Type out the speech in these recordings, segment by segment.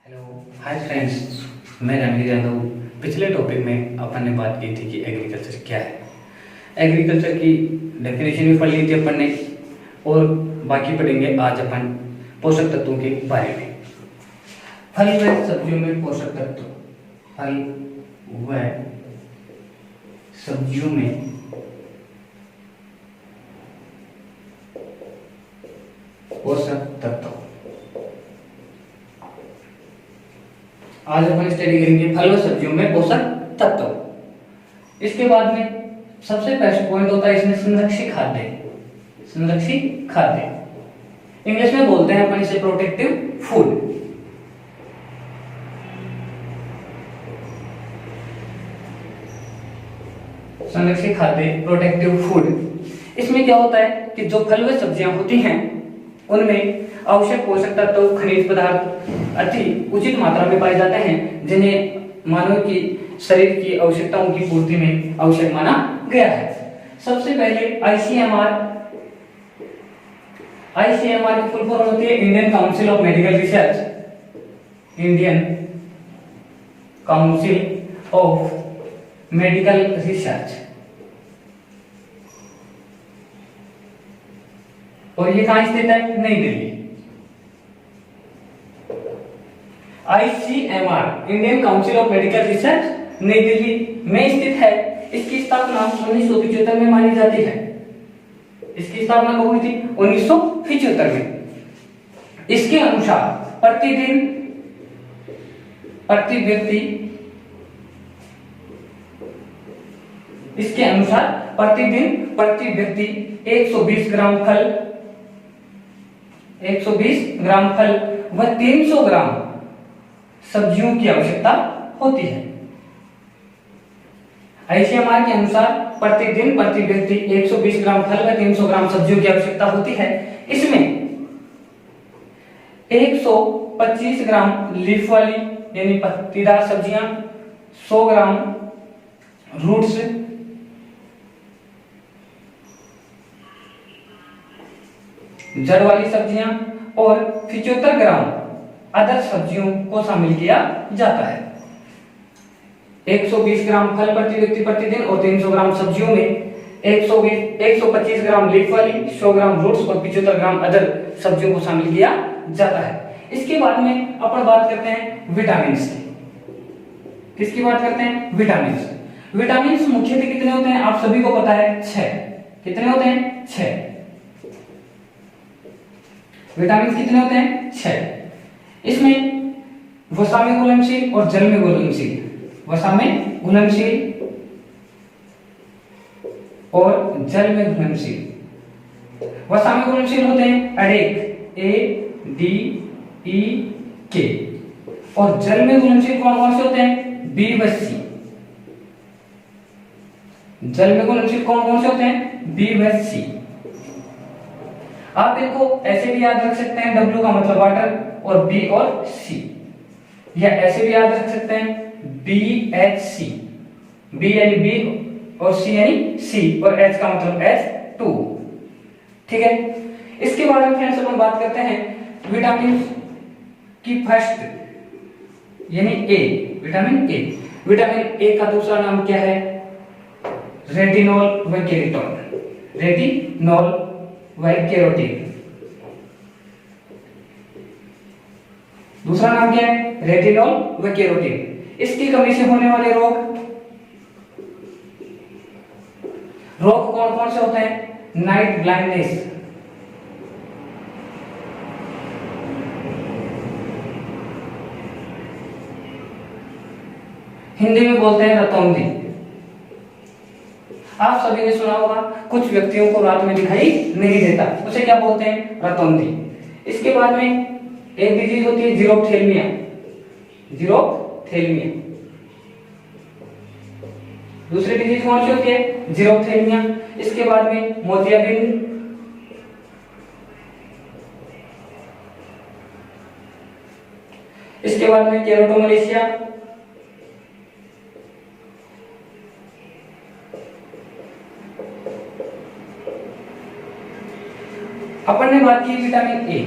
Hello hi friends, मैं रणवीर यादव। पिछले topic में अपन ने बात की थी कि एग्रीकल्चर क्या है। एग्रीकल्चर की डेफिनेशन भी पढ़ ली थी अपन ने, और बाकी पढ़ेंगे आज अपन पोषक तत्वों के बारे में। फल व सब्जियों में पोषक तत्व। फल व सब्जियों में पोषक तत्व। आज अपन स्टडी करेंगे फल व सब्जियों में पोषक तत्व। इसके बाद में सबसे फर्स्ट पॉइंट होता है इसमें संरक्षित खाद्य। संरक्षित खाद्य इंग्लिश में बोलते हैं अपन इसे प्रोटेक्टिव फूड। संरक्षित खाद्य, प्रोटेक्टिव फूड। इसमें क्या होता है कि जो फल व सब्जियां होती हैं उनमें आवश्यक पोषक तत्व, खनिज पदार्थ अति उचित मात्रा में पाए जाते हैं, जिन्हें मानव की शरीर की आवश्यकताओं की पूर्ति में आवश्यक माना गया है। सबसे पहले आईसीएमआर। आईसीएमआर की फुल फॉर्म होती है Indian council of medical research. Indian council of medical research. और ये कहां स्थित है? नई Delhi. ICMR Indian council of medical research नई दिल्ली में स्थित है। इसकी स्थापना 1975 में मानी जाती है। इसकी स्थापना कब हुई थी? 1975 में। इसके अनुसार प्रतिदिन प्रति व्यक्ति इसके अनुसार प्रतिदिन प्रति व्यक्ति 120 ग्राम फल, 120 ग्राम फल व 300 ग्राम सब्जियों की आवश्यकता होती है। आईसीएमआर के अनुसार प्रतिदिन प्रति व्यक्ति 120 ग्राम फल व 300 ग्राम सब्जियों की आवश्यकता होती है। इसमें 125 ग्राम लीफ वाली यानी पत्तीदार सब्जियां, 100 ग्राम रूट्स, जड़ वाली सब्जियां और 75 ग्राम अदर सब्जियों को शामिल किया जाता है। 120 ग्राम फल प्रति व्यक्ति प्रतिदिन और 300 ग्राम सब्जियों में 125 ग्राम लीफ वाली, 100 ग्राम रूट्स और 75 ग्राम अदर सब्जियों को शामिल किया जाता है। इसके बाद में अपन बात करते हैं विटामिन की। किसकी बात करते हैं? विटामिन। विटामिन मुख्यतः कितने होते हैं? आप सभी को पता है 6। कितने होते हैं? 6। विटामिन कितने होते हैं? 6। इसमें वसा में घुलनशील और जल में घुलनशील, वसा में घुलनशील और जल में घुलनशील। वसा में घुलनशील होते हैं अडेक, ADEK, और जल में घुलनशील कौन कौन से होते हैं? B व C। जल में घुलनशील कौन कौन से होते हैं? B व C। आप इनको ऐसे भी याद रख सकते हैं, W का मतलब वाटर और B और C, या ऐसे भी याद रख सकते हैं BHC। B यानी B और C यानी C, और H का मतलब H2। ठीक है। इसके बारे में फ्रेंड्स अपन बात करते हैं विटामिन की फर्स्ट यानी A, vitamin A। Vitamin A का दूसरा नाम क्या है? रेटिनॉल व केरोटीन। रेटिनॉल व केरोटीन। दूसरा नाम क्या है? रेटिनॉल व केरोटीन। इसकी कमी से होने वाले रोग कौन कौन से होते हैं? नाइट ब्लाइंडनेस, हिंदी में बोलते हैं रतौंधी। आप सभी ने सुना होगा कुछ व्यक्तियों को रात में दिखाई नहीं देता, उसे क्या बोलते हैं? रतौंधी। इसके बाद में एक डिजीज होती है जीरोप्थेल्मिया। जीरोप्थेल्मिया। दूसरी डिजीज कौन सी होती है? जीरोप्थेल्मिया। इसके बाद में मोतियाबिंद, इसके बाद में केरोटोमलेशिया, अपन ने बात की विटामिन ए।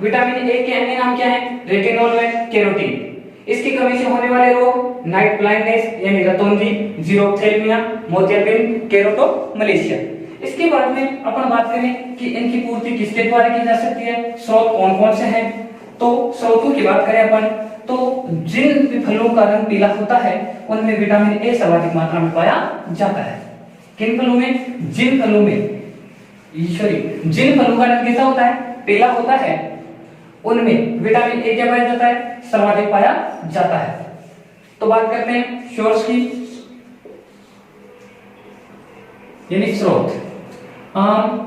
विटामिन ए के अन्य नाम क्या है? रेटिनॉल व कैरोटीन। इसकी कमी से होने वाले रोग नाइट ब्लाइंडनेस यानी रतौंधी, जीरोप्थेल्मिया, मोतियाबिंद, केरोटोमलेशिया। इसके बाद में अपन बात करें कि इनकी पूर्ति किसके द्वारा की जा सकती है, स्रोत कौन कौन से हैं। तो स्रोतों की बात करें अपन तो जिन भी फलों का रंग पीला होता है उनमें विटामिन ए सर्वाधिक मात्रा में पाया जाता है। किन फलों में? जिन फलों में जिन फलों का रंग कैसा होता है? पीला होता है, उनमें विटामिन ए क्या पाया जाता है? सर्वाधिक पाया जाता है। तो बात करते हैं सोर्स की, यानी स्रोत। आम,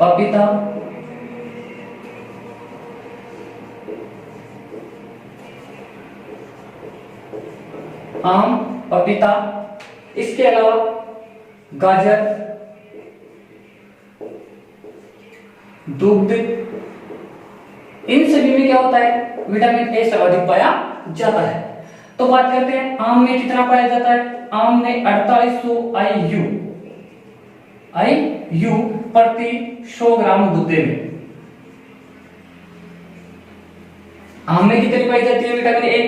पपीता, आम, पपीता, इसके अलावा गाजर, दुग्ध, इन सभी में क्या होता है? विटामिन ए सर्वाधिक पाया जाता है। तो बात करते हैं आम में कितना पाया जाता है? आम में 4800 IU प्रति 100 ग्राम गुद्दे में। आम में कितनी पाई जाती है विटामिन ए?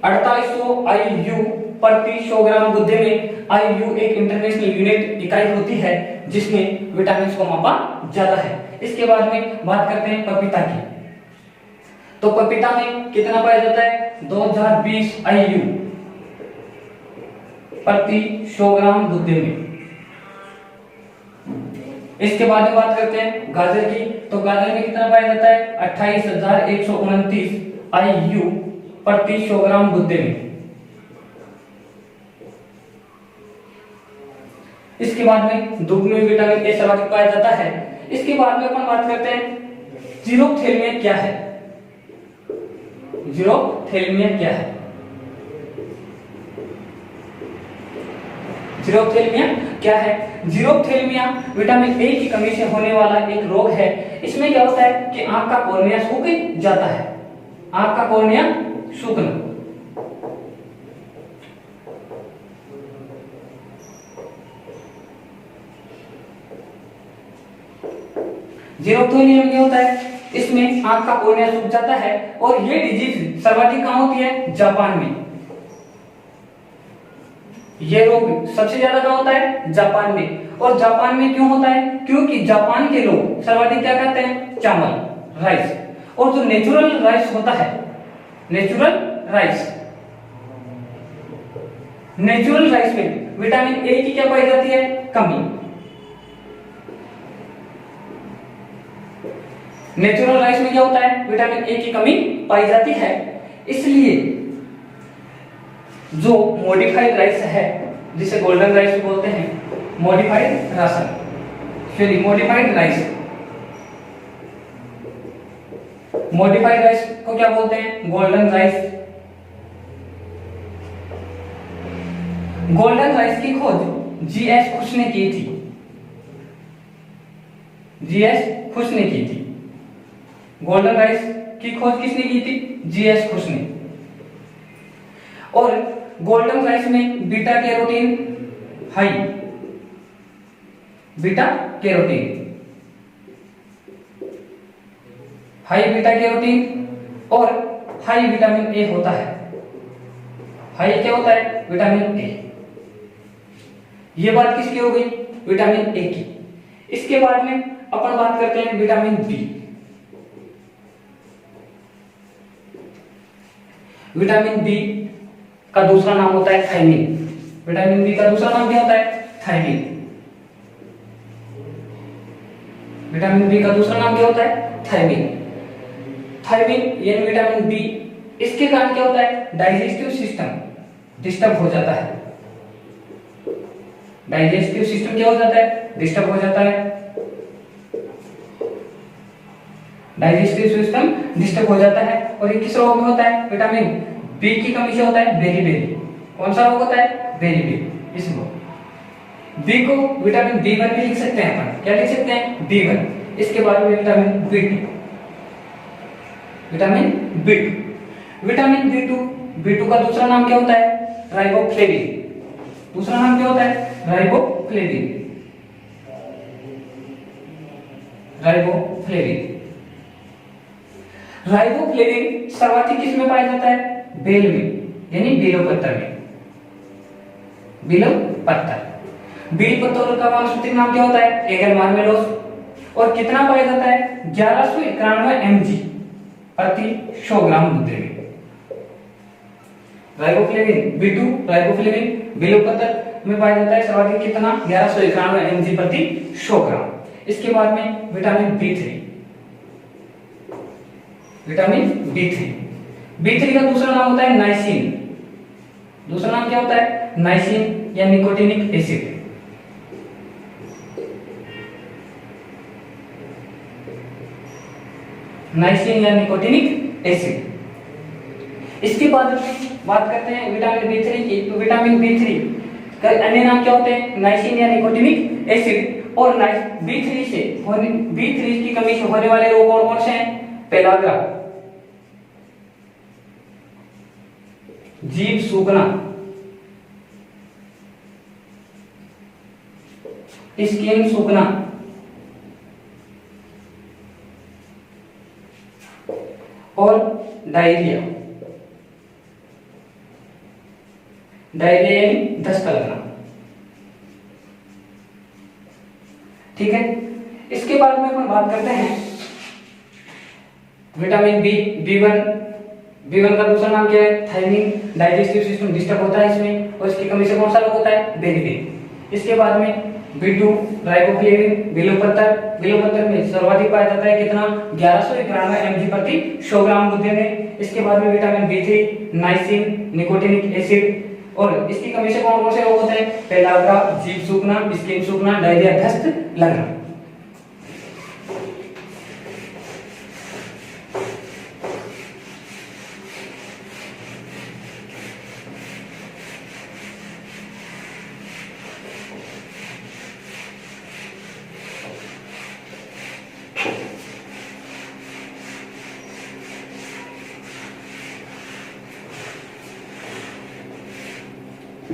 4800 IU प्रति 100 ग्राम गुद्दे में। IU एक इंटरनेशनल यूनिट इकाई होती है जिसमें विटामिन को मापा जाता है। इसके बाद में बात करते हैं पपीता की। तो पपीता में कितना पाया जाता है? 2020 IU प्रति 100 ग्राम गुद्दे में। इसके बाद में बात करते हैं गाजर की। तो गाजर में कितना पाया जाता है? 28,129 IU प्रति 100 ग्राम गुद्दे में। इसके बाद में दुग्ध में विटामिन ए सर्वाधिक पाया जाता है। इसके बाद में अपन बात करते हैं जीरोप्थेल्मिया क्या है? जीरोप्थेल्मिया क्या है? जीरोप्थेल्मिया क्या है? जीरोप्थेल्मिया विटामिन ए की कमी से होने वाला एक रोग है। इसमें क्या होता है कि आंख का कॉर्निया सूख जाता है। आंख का कॉर्निया सूखना। जीरोप्थेल्मिया क्या होता है? इसमें आंख का कॉर्निया सूख जाता है और ये डिजीज सर्वाधिक कहां होती है? जापान में। ये रोग सबसे ज्यादा कहां होता है? जापान में। और जापान में क्यों होता है? क्योंकि जापान के लोग सर्वाधिक क्या खाते हैं? चावल, राइस। और जो नेचुरल राइस होता है, नेचुरल राइस में विटामिन ए की क्या पाई जाती है? कमी। नेचुरल राइस में क्या होता है? विटामिन ए की कमी पाई जाती है। इसलिए जो मॉडिफाइड राइस है, जिसे गोल्डन राइस बोलते हैं, मॉडिफाइड राइस, मॉडिफाइड राइस को क्या बोलते हैं? Golden rice. गोल्डन राइस की खोज जीएस खुश ने की थी। जीएस खुश ने की थी। गोल्डन राइस की खोज किसने की थी? जीएस खुश ने। और गोल्डन राइस में beta carotene high, beta carotene और हाई विटामिन ए होता है। हाई क्या होता है? Vitamin A. ये बात किसकी हो गई? विटामिन ए की। इसके बाद में अपन बात करते हैं विटामिन बी। विटामिन बी का दूसरा नाम होता है थायमिन। विटामिन बी का दूसरा नाम क्या होता है? थायमिन। विटामिन बी का दूसरा नाम क्या होता है? थायमिन। थायमिन यानी विटामिन बी, इसके कारण क्या होता है? डाइजेस्टिव सिस्टम डिस्टर्ब हो जाता है। डाइजेस्टिव सिस्टम क्या हो जाता है? डिस्टर्ब हो जाता है। डाइजेस्टिव सिस्टम डिस्टर्ब हो जाता है। और ये किस रोग में होता है? विटामिन बी की कमी से होता है बेरी। कौन सा रोग होता है? बेरी। इस बी को विटामिन B1 भी लिख सकते हैं अपन। क्या लिख सकते हैं? B1। इसके बाद में विटामिन B2। विटामिन B2 का दूसरा नाम क्या होता है? राइबोफ्लेविन। दूसरा नाम क्या होता है? राइबोफ्लेविन। राइबोफ्लेविन। राइबोफ्लेविन सर्वाधिक किसमें पाया जाता है? बेल में, यानी बेलपत्र में। बेलपत्र। बेलपत्र का वानस्पतिक नाम क्या होता है? एगर मार्मेलोस। और कितना पाया जाता है? 1191 mg प्रति 100 ग्राम दूध में। राइबोफ्लेविन B2 राइबोफ्लेविन बेलपत्र में पाया जाता है सर्वाधिक कितना? 1191 mg प्रति 100 ग्राम। इसके बाद में vitamin B3। Vitamin B3। B3 का दूसरा नाम होता है नाइसिन। दूसरा नाम क्या होता है? नाइसिन या निकोटिनिक एसिड। नाइसिन या निकोटिनिक एसिड। इसके बाद बात करते हैं विटामिन B3 की। तो विटामिन B3 का अन्य नाम क्या होते हैं? नाइसिन या निकोटिनिक एसिड। और B3 की कमी से होने वाले रोग कौन कौन से हैं? पेलाग्रा, जीभ सूखना, स्किन सूखना और डायरिया। डायरिया यानी दस्त लगना। ठीक है। इसके बाद में अपन बात करते हैं विटामिन B1 का दूसरा नाम क्या है? थायमिन। डाइजेस्टिव सिस्टम डिस्टर्ब होता है इसमें, और इसकी कमी से कौन सा रोग होता है? बेलपत्र। इसके बाद में B2 राइबोफ्लेविन बेलपत्र में सर्वाधिक पाया जाता है कितना? 1191 mg प्रति 100 ग्राम दूध में। इसके बाद में vitamin B3 niacin nicotinic acid. और इसकी कमी से कौन कौन से रोग होते हैं? पेलाग्रा, जीभ सूखना, स्किन सूखना, डायरिया, दस्त लगना।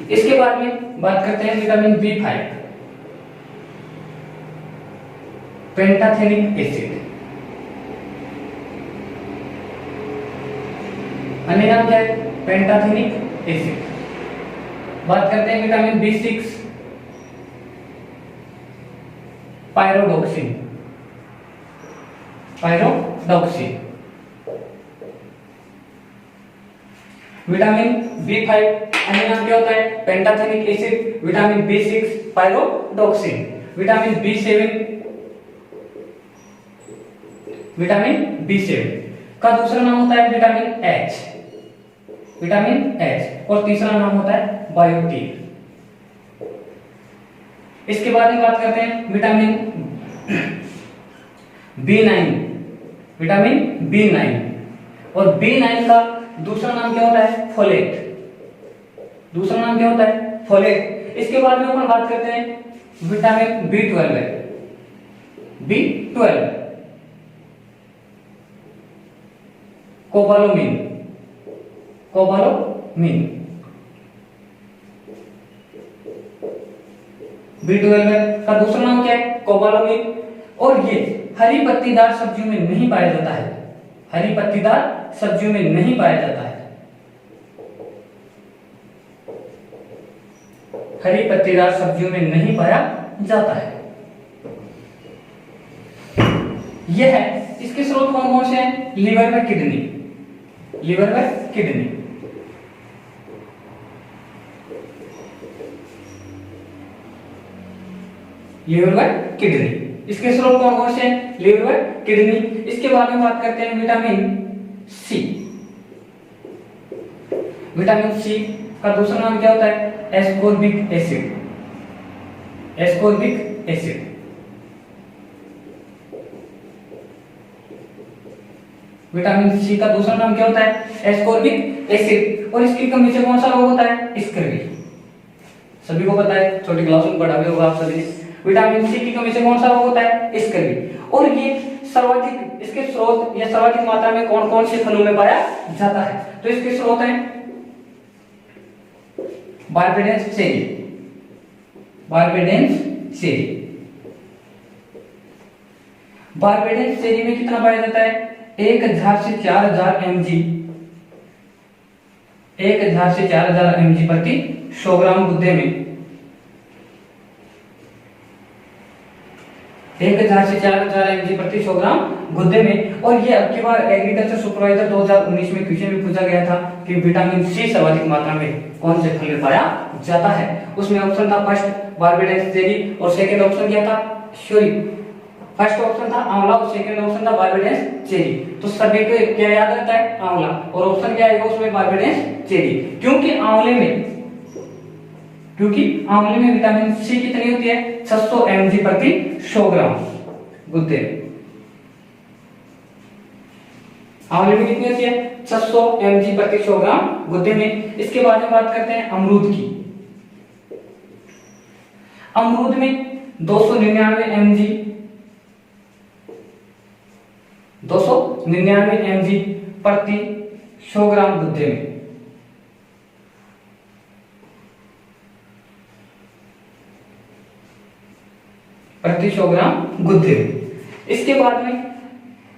इसके बाद में बात करते हैं विटामिन B5 पेंटाथेनिक एसिड। अन्य नाम क्या है? Pantothenic acid. बात करते हैं vitamin B6 pyridoxine. Vitamin B5 अन्य नाम क्या होता है? Pantothenic acid. Vitamin B6 pyridoxine. Vitamin B7 का दूसरा नाम होता है विटामिन H और तीसरा नाम होता है बायोटीन। इसके बाद में बात करते हैं विटामिन B9 और B9 का दूसरा नाम क्या होता है? फोलेट। इसके बाद में अपन बात करते हैं विटामिन B12 कोबालोमिन। B12 का दूसरा नाम क्या है? कोबालोमिन। और ये हरी पत्तीदार सब्जियों में नहीं पाया जाता है। हरी पत्तीदार सब्जियों में नहीं पाया जाता है। हरी पत्तीदार सब्जियों में नहीं पाया जाता है। यह है इसके स्रोत कौन कौन से हैं? लिवर व किडनी। लिवर व किडनी। लिवर व किडनी इसके स्रोत कौन कौन से हैं? लिवर व किडनी। इसके बाद में बात करते हैं विटामिन सी। विटामिन सी का दूसरा नाम क्या होता है? Ascorbic acid. Ascorbic acid. Vitamin C का दूसरा नाम क्या होता है? Ascorbic acid. और इसकी कमी से कौन सा रोग होता है? स्कर्वी। सभी को पता है, छोटी क्लासों में पढ़ा भी होगा आप सभी। विटामिन सी की कमी से कौन सा रोग होता है? स्कर्वी। और ये सर्वाधिक इसके स्रोत या सर्वाधिक मात्रा में कौन कौन से फलों में पाया जाता है? तो इसके स्रोत हैं बारबेडेंस चेरी। बारबेडेंस चेरी में कितना पाया जाता है? 1000 से 4000 mg, 1000 से 4000 mg प्रति 100 ग्राम गुद्दे में, 1000 से 4000 mg प्रति 100 ग्राम गुद्दे में। और ये अब की बार एग्रीकल्चर सुपरवाइजर 2019 में क्वेश्चन भी पूछा गया था कि विटामिन सी सर्वाधिक मात्रा में कौन से फल में पाया जाता है। उसमें ऑप्शन था फर्स्ट बारबेडेंस चेरी और सेकंड ऑप्शन क्या था? सॉरी, फर्स्ट ऑप्शन था आंवला और सेकंड ऑप्शन था बारबेडेंस चेरी। तो सभी को क्या याद रहता है? आंवला। और ऑप्शन क्या आएगा उसमें? Barbadense cherry. क्योंकि आंवले में विटामिन सी कितनी होती है? 600 mg प्रति 100 ग्राम गुद्दे में। आंवले में कितनी होती है? 600 mg प्रति 100 ग्राम गुद्दे में। इसके बाद में बात करते हैं अमरूद की। अमरूद में 299 mg 299 mg प्रति 100 ग्राम गुद्दे में। प्रति 100 ग्राम गुद्दे में। इसके बाद में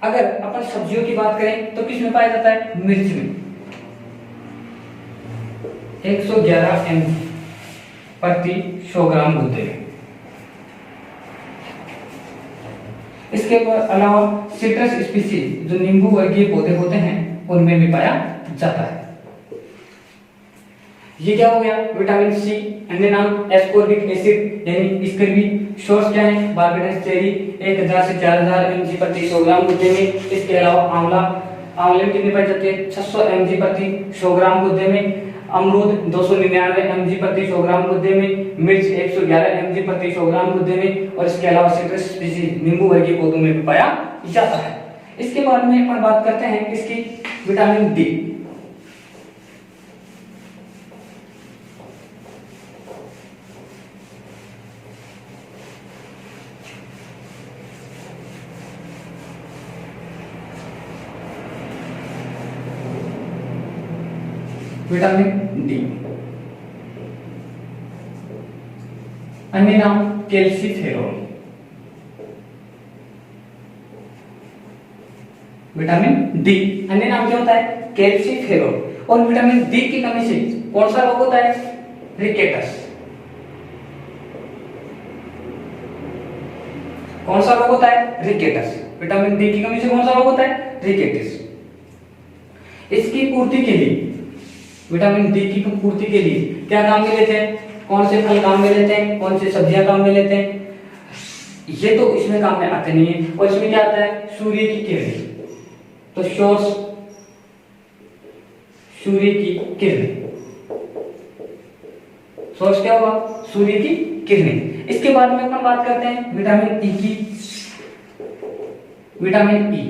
अगर अपन सब्जियों की बात करें तो किस में पाया जाता है? मिर्च में 111 mg प्रति 100 ग्राम गुद्दे में। इसके अलावा सिट्रस स्पीसीज जो नींबू वर्गीय पौधे होते हैं उनमें भी पाया जाता है। ये क्या हो गया? विटामिन सी, अन्य नाम एस्कोर्बिक एसिड यानी स्कर्वी। सोर्स क्या है? बारबेडेंस चेरी 1000 से 4000 mg प्रति 100 ग्राम गुद्दे में। इसके अलावा आंवला, आंवले में कितनी पाई जाती है? 600 mg प्रति 100 ग्राम गुद्दे में। अमरूद 299 mg प्रति 100 ग्राम गुद्दे में। मिर्च 111 mg प्रति 100 ग्राम गुद्दे में। और इसके अलावा सिट्रस स्पीसीज नींबू वर्गीय पौधों में भी पाया जाता है। इसके बाद में अपन बात करते हैं इसकी विटामिन डी। विटामिन डी अन्य नाम कैल्सीफेरॉल। विटामिन डी अन्य नाम क्या होता है? कैल्सीफेरॉल। और विटामिन डी की कमी से कौन सा रोग होता है? रिकेटस। कौन सा रोग होता है? रिकेटस। विटामिन डी की कमी से कौन सा रोग होता है? रिकेटस। इसकी पूर्ति के लिए, विटामिन डी की पूर्ति के लिए क्या काम में लेते हैं? कौन से फल काम में लेते हैं? कौन से सब्जियां काम में लेते हैं? ये तो इसमें काम में आते नहीं है। और इसमें क्या आता है? सूर्य की किरणें। तो सोर्स सूर्य की किरणें। सोर्स क्या होगा? सूर्य की किरणें। इसके बाद में अपन बात करते हैं विटामिन ई की। विटामिन ई,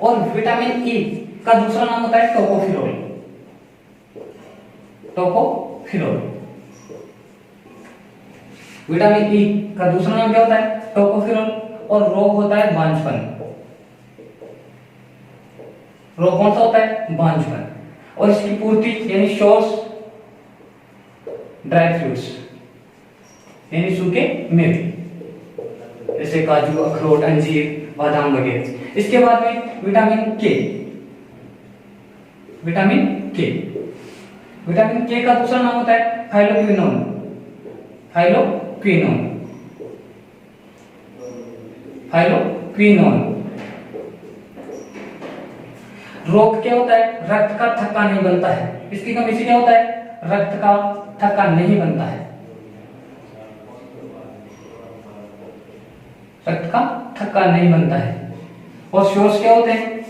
और विटामिन ई का दूसरा नाम होता है टोकोफेरोल। टोकोफेरोल। विटामिन ई का दूसरा नाम क्या होता है? टोकोफेरोल। और रोग होता है बांझपन। रोग कौन सा होता है? बांझपन। और इसकी पूर्ति यानी सोर्स ड्राई फ्रूट्स यानी सूखे मेवे जैसे काजू, अखरोट, अंजीर, बादाम वगैरह। इसके बाद में विटामिन के। विटामिन के, विटामिन के का दूसरा नाम होता है थाइलोक्विनोन। थाइलोक्विनोन। थाइलोक्विनोन। रोग क्या होता है? रक्त का थक्का नहीं बनता है। इसकी कमी से क्या होता है? रक्त का थक्का नहीं बनता है। रक्त का थक्का नहीं बनता है। और सोर्स क्या होते हैं?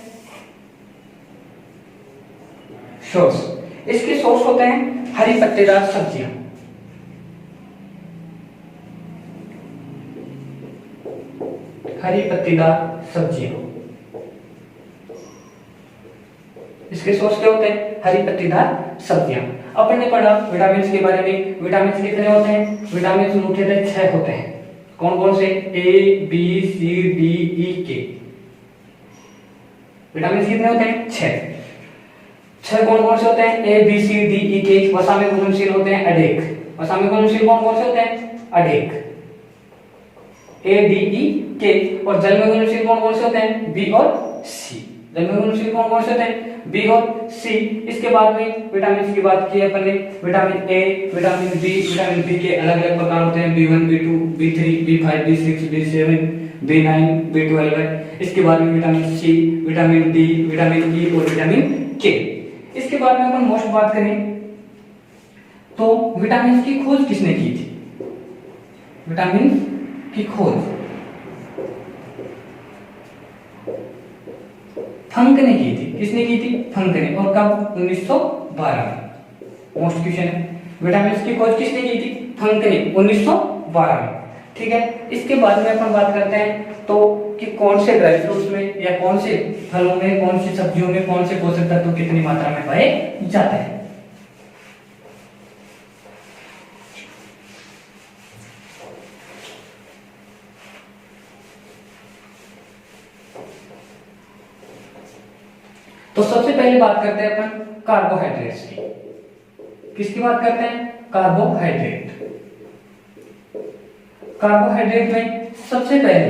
सोर्स, इसके सोर्स होते हैं हरी पत्तेदार सब्जियां। हरी पत्तेदार सब्जियां, इसके सोर्स क्या होते हैं? हरी पत्तेदार सब्जियां। अपन ने पढ़ा विटामिन के बारे में। विटामिन कितने होते हैं? विटामिन मुख्य 6 होते हैं। कौन कौन से? ए, बी, सी, डी, ई, के। विटामिन कितने होते हैं? 6 कौन कौन से होते हैं? ए, बी, सी, डी, ई, के। वसा में घुलनशील होते हैं अनेक। वसा में घुलनशील कौन कौन से होते हैं? अनेक। ए, डी, ई, के। और जल में घुलनशील कौन कौन से होते हैं? बी और सी। जल में घुलनशील कौन कौन से होते हैं? बी और सी। इसके बाद में विटामिन की बात की है अपन ने। विटामिन ए, विटामिन बी के अलग अलग प्रकार होते हैं, B1, B2, B3, B5, B6, B7, B9, B12 है। इसके बाद में vitamin C, vitamin D, vitamin E और विटामिन के। इसके बाद में अपन मोस्ट बात करें तो विटामिन की खोज किसने की थी? विटामिन की खोज फंक ने की थी। किसने की थी? फंक ने। और कब? 1912 में। मोस्ट क्वेश्चन है, विटामिन की खोज किसने की थी? फंक ने, 1912 में। ठीक है। इसके बाद में अपन बात करते हैं तो कि कौन से ड्राई फ्रूट्स में या कौन से फलों में, कौन सी सब्जियों में कौन से पोषक तत्व कितनी मात्रा में पाए जाते हैं। तो सबसे पहले बात करते हैं अपन कार्बोहाइड्रेट्स की। किसकी बात करते हैं? कार्बोहाइड्रेट। कार्बोहाइड्रेट में सबसे पहले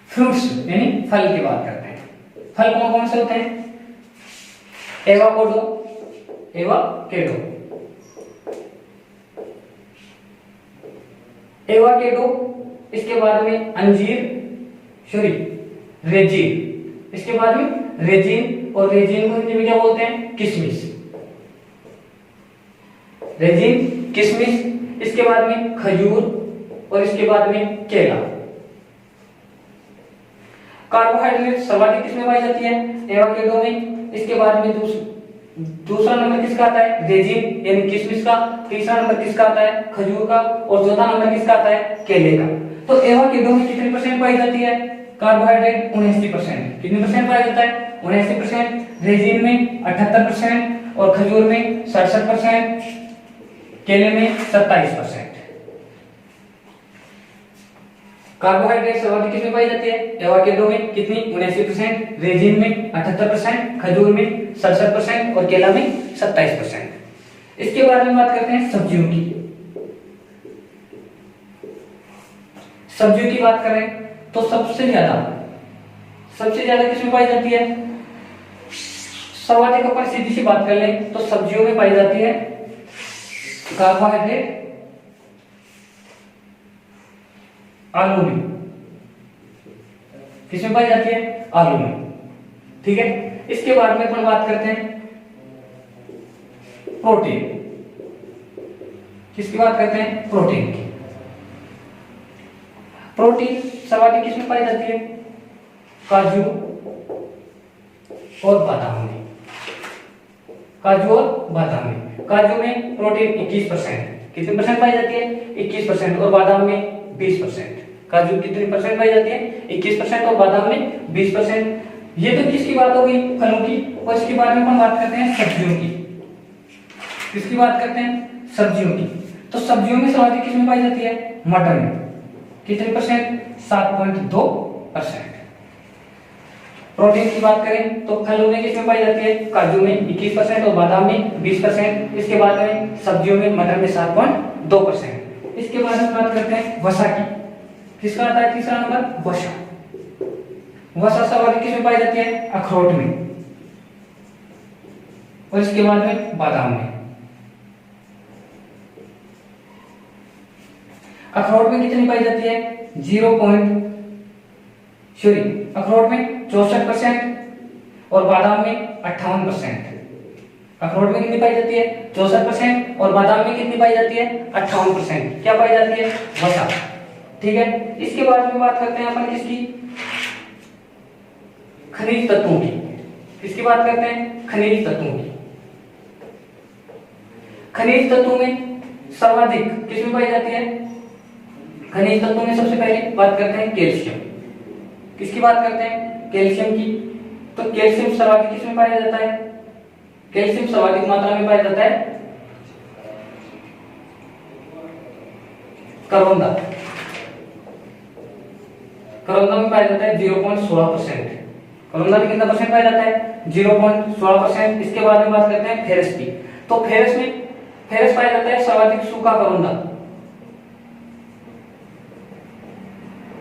फ्रूट्स यानी फल की बात करते हैं। फल कौन कौन से होते हैं? एवोकाडो, इसके बाद में अंजीर, रेजिन। इसके बाद में रेजिन, और रेजिन को हिंदी में क्या बोलते हैं? किशमिश। रेजिन, किशमिश। इसके बाद में खजूर, और इसके बाद में केला। कार्बोहाइड्रेट सर्वाधिक किसमें पाई जाती है? एवोकाडो में। इसके बाद में दूसरा नंबर किसका आता है? रेजिन यानी किशमिश का। तीसरा नंबर किसका आता है? खजूर का। और चौथा नंबर किसका आता है? केले का। तो एवोकाडो में कितनी परसेंट पाई जाती है कार्बोहाइड्रेट? 79%। कितनी परसेंट पाया जाता है? 79%। रेजिन में 78% और खजूर में 67%, केले में 27%। कार्बोहाइड्रेट सर्वाधिक किसमें पाई जाती है? एवोकाडो में। कितनी? 79%, रेजिन में 78%, खजूर में 67% और केला में 27%। इसके बाद में बात करते हैं सब्जियों की। सब्जियों की बात करें तो सबसे ज्यादा किसमें पाई जाती है? सर्वाधिक अपन सीधी सी बात कर लें तो सब्जियों में पाई जाती है कार्बोहाइड्रेट आलू में। किसमें पाई जाती है? आलू में। ठीक है। इसके बाद में अपन बात करते हैं प्रोटीन। किसकी बात करते हैं? प्रोटीन की। प्रोटीन सर्वाधिक किसमें पाई जाती है? काजू और बादाम में। काजू और बादाम में। काजू में प्रोटीन 21%। कितनी परसेंट पाई जाती है? 21%। और बादाम में 20%। काजू कितनी परसेंट पाई जाती है? 21% और बादाम में 20%। ये तो किसकी बात हो गई? फलों की। और इसके बाद में हम बात करते हैं सब्जियों की। किसकी बात करते हैं? सब्जियों की। तो सब्जियों में सर्वाधिक किसमें पाई जाती है? मटर में। कितने परसेंट? 7.2%। प्रोटीन की बात करें तो फलों में किसमें पाई जाती है? काजू में 21% और बादाम में 20%। इसके बाद में सब्जियों में मटर में 7.2%। इसके बाद में बात करते हैं वसा की। किसका आता है तीसरा नंबर? वसा। वसा सर्वाधिक किसमें पाई जाती है? अखरोट में। और इसके बाद में बादाम में। अखरोट में कितनी पाई जाती है? अखरोट में 64% और बादाम में 58%। अखरोट में कितनी पाई जाती है? 64% और बादाम में कितनी पाई जाती है? 58%। क्या पाई जाती है? वसा। ठीक है। इसके बाद में बात करते हैं अपन किसकी? खनिज तत्वों की। किसकी बात करते हैं? खनिज तत्वों की। खनिज तत्वों में सर्वाधिक किसमें पाई जाती है? खनिज तत्वों में सबसे पहले बात करते हैं कैल्शियम। किसकी बात करते हैं? कैल्शियम की। तो कैल्शियम सर्वाधिक किसमें पाया जाता है? कैल्शियम सर्वाधिक मात्रा में पाया जाता है करौंदा। करौंदा में पाया जाता है 0.16%। करौंदा में कितना परसेंट पाया जाता है? 0.16%। इसके बाद में बात करते हैं फेरस की। तो फेरस पाया जाता है सर्वाधिक सूखा करौंदा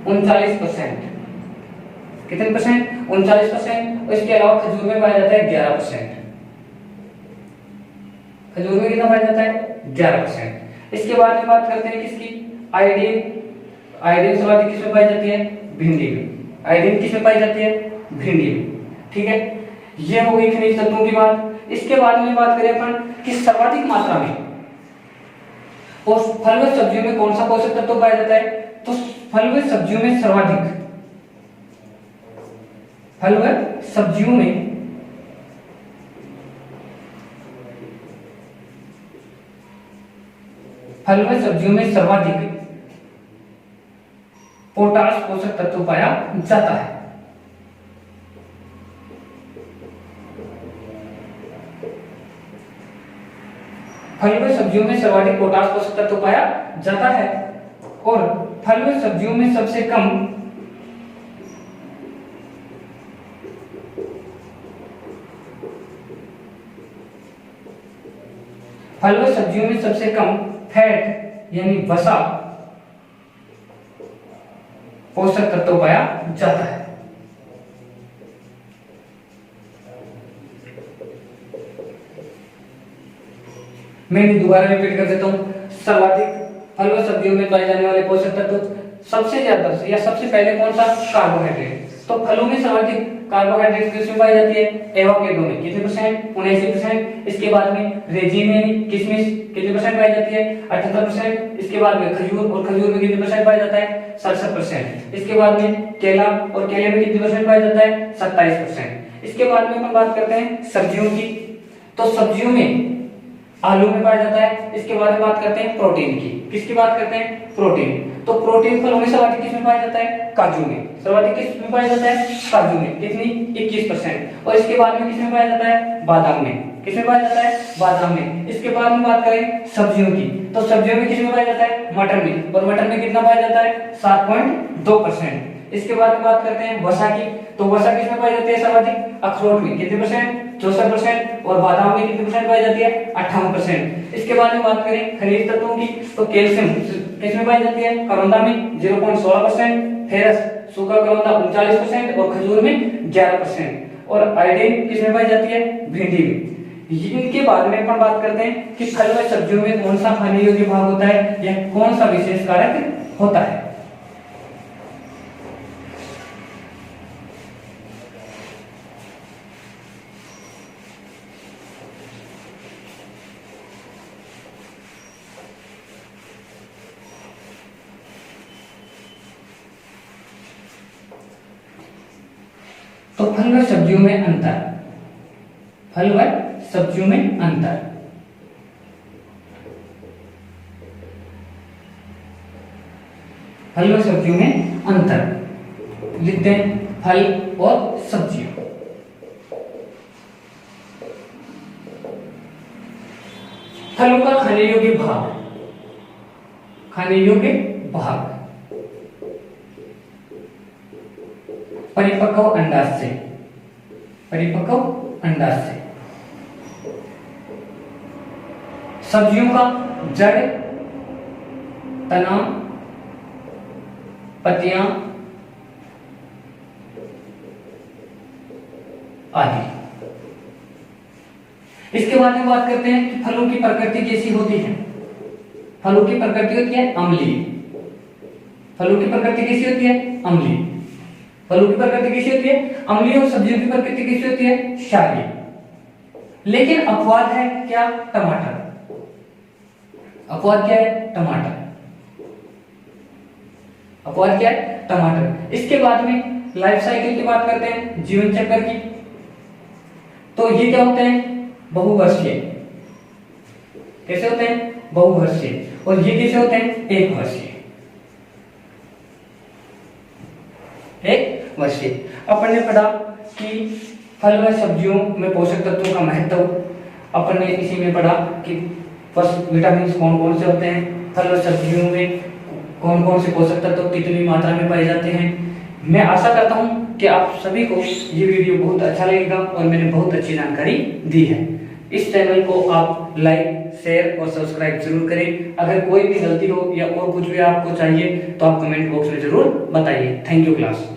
39%। कितने परसेंट? 39%। और इसके अलावा खजूर में पाया जाता है 11%। खजूर में कितना पाया जाता है? 11%। इसके बाद में बात करते हैं किसकी? आयोडीन। आयोडीन सर्वाधिक किसमें पाई जाती है? भिंडी में। आयोडीन किसमें पाई जाती है? भिंडी में। ठीक है, ये हो गई खनिज तत्वों की बात। इसके बाद में बात करें अपन कि सर्वाधिक मात्रा में और फल व सब्जियों में कौन सा पोषक तत्व पाया जाता है? तो फल व सब्जियों में सर्वाधिक, फल व सब्जियों में फल व सब्जियों में सर्वाधिक पोटाश पोषक तत्व पाया जाता है। फल व सब्जियों में सर्वाधिक पोटाश पोषक तत्व पाया जाता है और फल व सब्जियों में सबसे कम फल व सब्जियों में सबसे कम फैट यानी वसा पोषक तत्व पाया जाता है। मैं दोबारा रिपीट कर देता हूं। सर्वाधिक फल व सब्जियों में पाए जाने वाले पोषक तत्व सबसे ज्यादा या सबसे पहले कौन सा? कार्बोहाइड्रेट। तो फलों में सर्वाधिक कार्बोहाइड्रेट किसमें पाई जाती है? एवोकाडो में। कितने परसेंट? 79%। इसके बाद में रेजिन में किशमिश कितने परसेंट पाई जाती है? 78%। इसके बाद में खजूर, और खजूर में कितने परसेंट पाया जाता है? 67%। इसके बाद में केला, और केले में कितने परसेंट पाया जाता है? 27%। इसके बाद में अपन बात करते हैं सब्जियों की। तो सब्जियों में आलू में पाया जाता है। इसके बाद में बात करते हैं प्रोटीन की। किसकी बात करते हैं? प्रोटीन। तो प्रोटीन फलों में सर्वाधिक किसमें पाया जाता है? काजू में। सर्वाधिक किसमें पाया जाता है? काजू में। कितनी? 21%। और इसके बाद में किसमें पाया जाता है? बादाम में। किसमें पाया जाता है? बादाम में। इसके बाद में बात करें सब्जियों की, तो सब्जियों में किसमें पाया जाता है? मटर में। और मटर में कितना पाया जाता है? 7.2%। इसके बाद में बात करते हैं वसा की, तो वसा किसमें पाई जाती है सर्वाधिक? अखरोट में। कितने परसेंट? 64%। और बादाम में कितने परसेंट पाई जाती है? 58%। इसके बाद में बात करें खनिज तत्वों की, तो कैल्शियम किसमें पाई जाती है? करौंदा में 0.16%, फेरस सूखा करौंदा 39% और खजूर में 11%। और आयोडीन किसमें पाई जाती है? भिंडी में। इनके बाद में अपन बात करते हैं कि फल व सब्जियों में कौन सा खाने योग्य भाग होता है या कौन सा विशेष कारक होता है। तो फल व सब्जियों में अंतर, फल व सब्जियों में अंतर। फल व सब्जियों में अंतर लिखते हैं, फल और सब्जियों। फलों का खाने योग्य भाग, खाने योग्य भाग परिपक्व अंडाशय से, परिपक्व अंडाशय से। सब्जियों का जड़, तना, पत्तियां आदि। इसके बाद में बात करते हैं कि फलों की प्रकृति कैसी होती है। फलों की प्रकृति होती है अम्लीय। फलों की प्रकृति कैसी होती है? अम्लीय। फलों की प्रकृति कैसी होती है? अम्लीय। और सब्जियों की प्रकृति कैसी होती है? क्षारीय। लेकिन अपवाद है क्या? टमाटर। अपवाद क्या है? टमाटर। अपवाद क्या है? टमाटर। इसके बाद में लाइफ साइकिल की बात करते हैं, जीवन चक्र की। तो ये क्या होते हैं? बहुवर्षीय। कैसे होते हैं? बहुवर्षीय। और ये कैसे होते हैं? एक वर्षीय। एक वर्षीय। अपन ने पढ़ा कि फल व सब्जियों में पोषक तत्वों का महत्व। अपन ने इसी में पढ़ा कि विटामिन कौन कौन से होते हैं, फल व सब्जियों में कौन कौन से पोषक तत्व कितनी मात्रा में पाए जाते हैं। मैं आशा करता हूं कि आप सभी को ये वीडियो बहुत अच्छा लगेगा और मैंने बहुत अच्छी जानकारी दी है। इस चैनल को आप लाइक, शेयर और सब्सक्राइब जरूर करें। अगर कोई भी गलती हो या और कुछ भी आपको चाहिए तो आप कमेंट बॉक्स में जरूर बताइए। Thank you class.